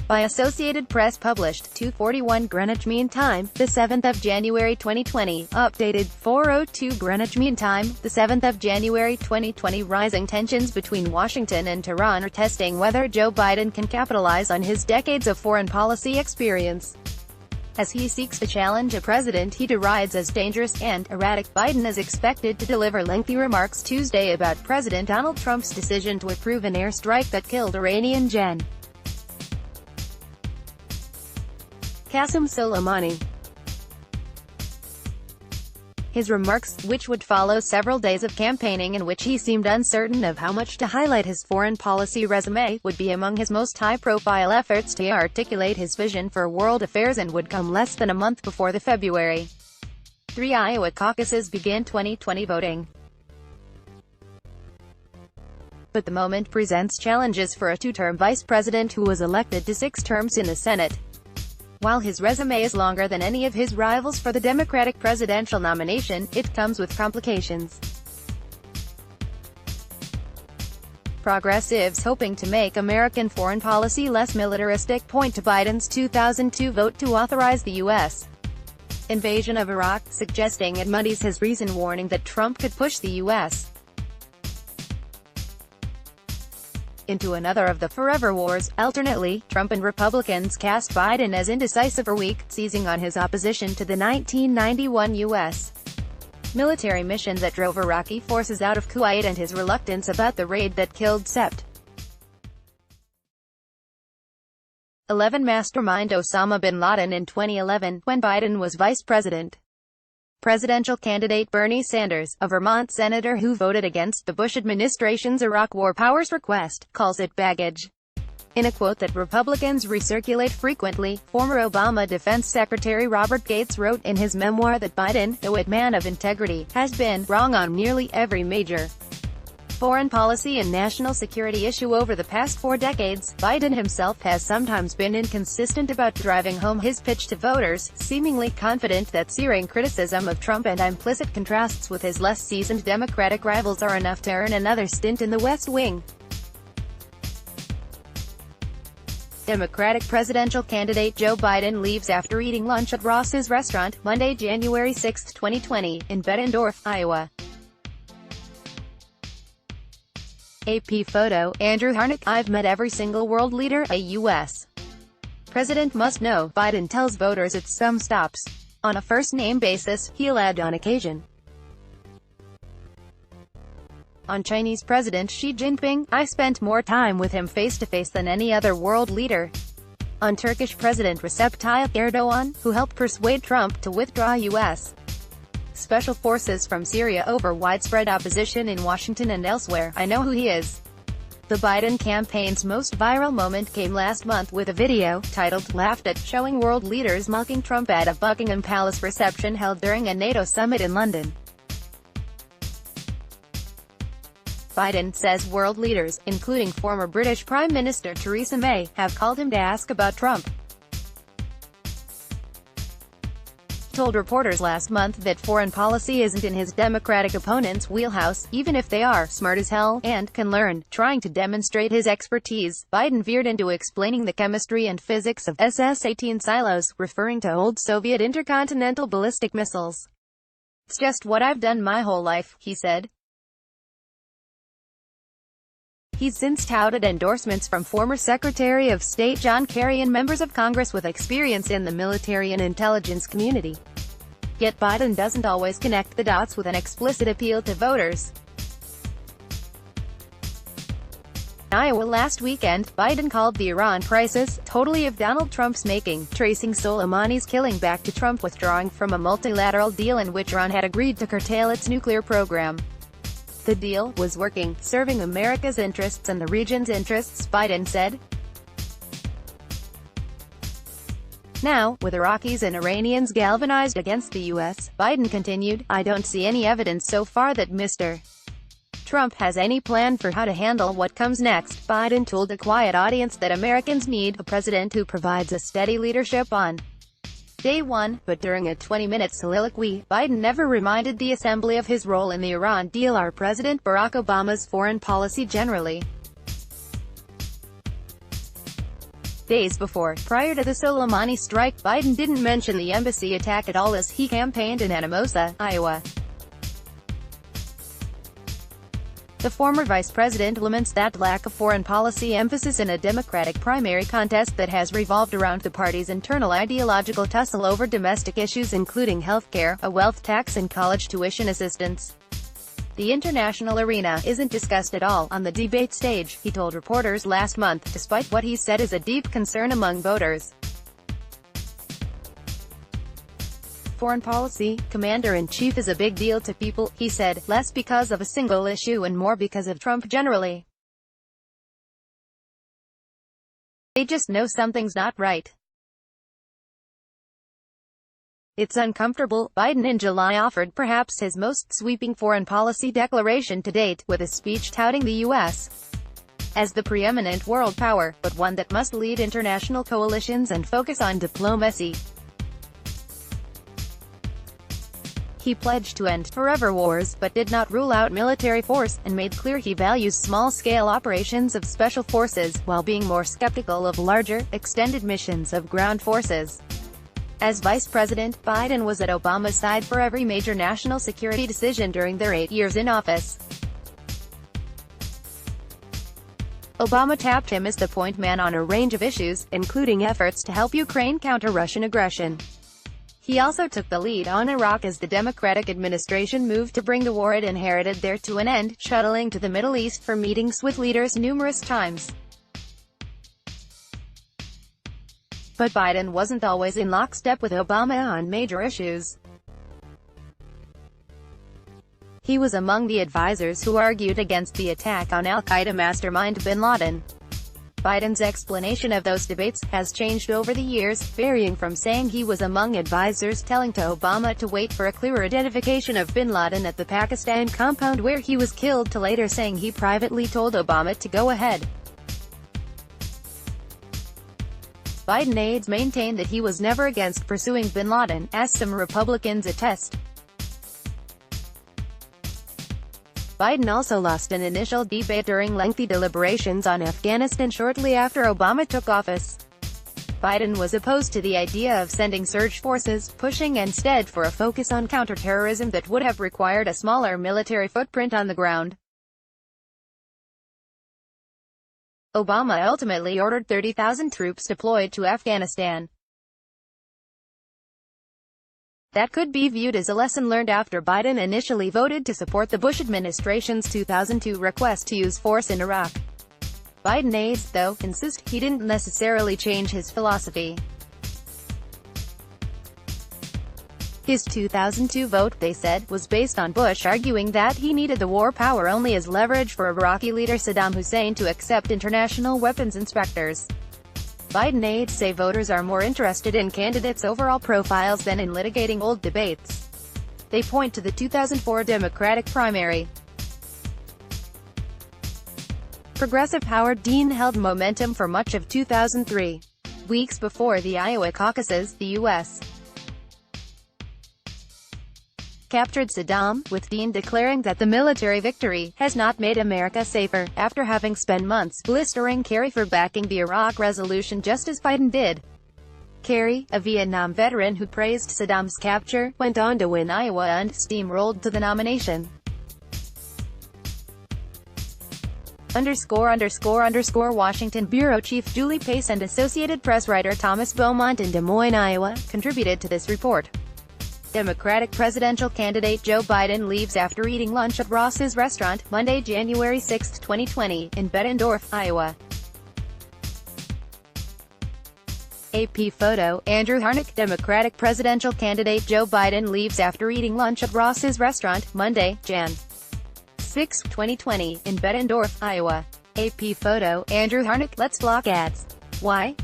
By Associated Press, published 2:41 Greenwich Mean Time, the 7th of January 2020, updated 4:02 Greenwich Mean Time, the 7th of January 2020. Rising tensions between Washington and Tehran are testing whether Joe Biden can capitalize on his decades of foreign policy experience. As he seeks to challenge a president he derides as dangerous and erratic, Biden is expected to deliver lengthy remarks Tuesday about President Donald Trump's decision to approve an airstrike that killed Iranian Gen. Qasem Soleimani. His remarks, which would follow several days of campaigning in which he seemed uncertain of how much to highlight his foreign policy resume, would be among his most high-profile efforts to articulate his vision for world affairs and would come less than a month before the February 3 Iowa caucuses began 2020 voting. But the moment presents challenges for a two-term vice president who was elected to 6 terms in the Senate. While his resume is longer than any of his rivals for the Democratic presidential nomination, it comes with complications. Progressives hoping to make American foreign policy less militaristic point to Biden's 2002 vote to authorize the U.S. invasion of Iraq, suggesting it muddies his recent warning that Trump could push the U.S. into another of the forever wars. Alternately, Trump and Republicans cast Biden as indecisive for week, seizing on his opposition to the 1991 U.S. military mission that drove Iraqi forces out of Kuwait and his reluctance about the raid that killed Sept. 11 mastermind Osama bin Laden in 2011, when Biden was vice president. Presidential candidate Bernie Sanders, a Vermont senator who voted against the Bush administration's Iraq War Powers request, calls it baggage. In a quote that Republicans recirculate frequently, former Obama Defense Secretary Robert Gates wrote in his memoir that Biden, though a man of integrity, has been wrong on nearly every major foreign policy and national security issue over the past 4 decades. Biden himself has sometimes been inconsistent about driving home his pitch to voters, seemingly confident that searing criticism of Trump and implicit contrasts with his less seasoned Democratic rivals are enough to earn another stint in the West Wing. Democratic presidential candidate Joe Biden leaves after eating lunch at Ross's restaurant, Monday, January 6, 2020, in Bettendorf, Iowa. AP photo, Andrew Harnack. I've met every single world leader a U.S. president must know, Biden tells voters at some stops. On a first-name basis, he'll add on occasion. On Chinese President Xi Jinping, I spent more time with him face-to-face than any other world leader. On Turkish President Recep Tayyip Erdogan, who helped persuade Trump to withdraw U.S. special forces from Syria over widespread opposition in Washington and elsewhere, I know who he is. The Biden campaign's most viral moment came last month with a video, titled "Laughed At," showing world leaders mocking Trump at a Buckingham Palace reception held during a NATO summit in London. Biden says world leaders, including former British Prime Minister Theresa May, have called him to ask about Trump. Told reporters last month that foreign policy isn't in his Democratic opponent's wheelhouse, even if they are smart as hell and can learn. Trying to demonstrate his expertise, Biden veered into explaining the chemistry and physics of SS-18 silos, referring to old Soviet intercontinental ballistic missiles. "It's just what I've done my whole life," he said. He's since touted endorsements from former Secretary of State John Kerry and members of Congress with experience in the military and intelligence community. Yet Biden doesn't always connect the dots with an explicit appeal to voters. In Iowa last weekend, Biden called the Iran crisis totally of Donald Trump's making, tracing Soleimani's killing back to Trump withdrawing from a multilateral deal in which Iran had agreed to curtail its nuclear program. The deal was working, serving America's interests and the region's interests, Biden said. Now, with Iraqis and Iranians galvanized against the U.S., Biden continued, I don't see any evidence so far that Mr. Trump has any plan for how to handle what comes next. Biden told a quiet audience that Americans need a president who provides a steady leadership on day one, but during a 20-minute soliloquy, Biden never reminded the assembly of his role in the Iran deal or President Barack Obama's foreign policy generally. Days before, prior to the Soleimani strike, Biden didn't mention the embassy attack at all as he campaigned in Anamosa, Iowa. The former vice president laments that lack of foreign policy emphasis in a Democratic primary contest that has revolved around the party's internal ideological tussle over domestic issues including health care, a wealth tax and college tuition assistance. The international arena isn't discussed at all on the debate stage, he told reporters last month, despite what he said is a deep concern among voters. Foreign policy, commander-in-chief is a big deal to people, he said, less because of a single issue and more because of Trump generally. They just know something's not right. It's uncomfortable. Biden in July offered perhaps his most sweeping foreign policy declaration to date, with a speech touting the U.S. as the preeminent world power, but one that must lead international coalitions and focus on diplomacy. He pledged to end forever wars, but did not rule out military force, and made clear he values small-scale operations of special forces, while being more skeptical of larger, extended missions of ground forces. As vice president, Biden was at Obama's side for every major national security decision during their 8 years in office. Obama tapped him as the point man on a range of issues, including efforts to help Ukraine counter Russian aggression. He also took the lead on Iraq as the Democratic administration moved to bring the war it inherited there to an end, shuttling to the Middle East for meetings with leaders numerous times. But Biden wasn't always in lockstep with Obama on major issues. He was among the advisors who argued against the attack on al-Qaeda mastermind bin Laden. Biden's explanation of those debates has changed over the years, varying from saying he was among advisors telling to Obama to wait for a clearer identification of bin Laden at the Pakistan compound where he was killed to later saying he privately told Obama to go ahead. Biden aides maintain that he was never against pursuing bin Laden, as some Republicans attest. Biden also lost an initial debate during lengthy deliberations on Afghanistan shortly after Obama took office. Biden was opposed to the idea of sending surge forces, pushing instead for a focus on counterterrorism that would have required a smaller military footprint on the ground. Obama ultimately ordered 30,000 troops deployed to Afghanistan. That could be viewed as a lesson learned after Biden initially voted to support the Bush administration's 2002 request to use force in Iraq. Biden aides, though, insist he didn't necessarily change his philosophy. His 2002 vote, they said, was based on Bush arguing that he needed the war power only as leverage for Iraqi leader Saddam Hussein to accept international weapons inspectors. Biden aides say voters are more interested in candidates' overall profiles than in litigating old debates. They point to the 2004 Democratic primary. Progressive Howard Dean held momentum for much of 2003. Weeks before the Iowa caucuses, the U.S. captured Saddam, with Dean declaring that the military victory has not made America safer, after having spent months blistering Kerry for backing the Iraq resolution just as Biden did. Kerry, a Vietnam veteran who praised Saddam's capture, went on to win Iowa and steamrolled to the nomination. Washington Bureau Chief Julie Pace and Associated Press writer Thomas Beaumont in Des Moines, Iowa, contributed to this report. Democratic presidential candidate Joe Biden leaves after eating lunch at Ross's restaurant, Monday, January 6, 2020, in Bettendorf, Iowa. AP photo, Andrew Harnack. Democratic presidential candidate Joe Biden leaves after eating lunch at Ross's restaurant, Monday, Jan. 6, 2020, in Bettendorf, Iowa. AP photo, Andrew Harnack. Let's block ads. Why?